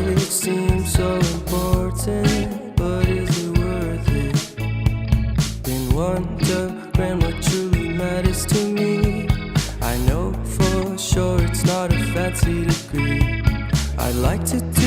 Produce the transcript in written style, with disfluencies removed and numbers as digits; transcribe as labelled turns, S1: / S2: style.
S1: College seems so important, but is it worth it? Been wondering what truly matters to me. I know for sure it's not a fancy degree. I'd like to do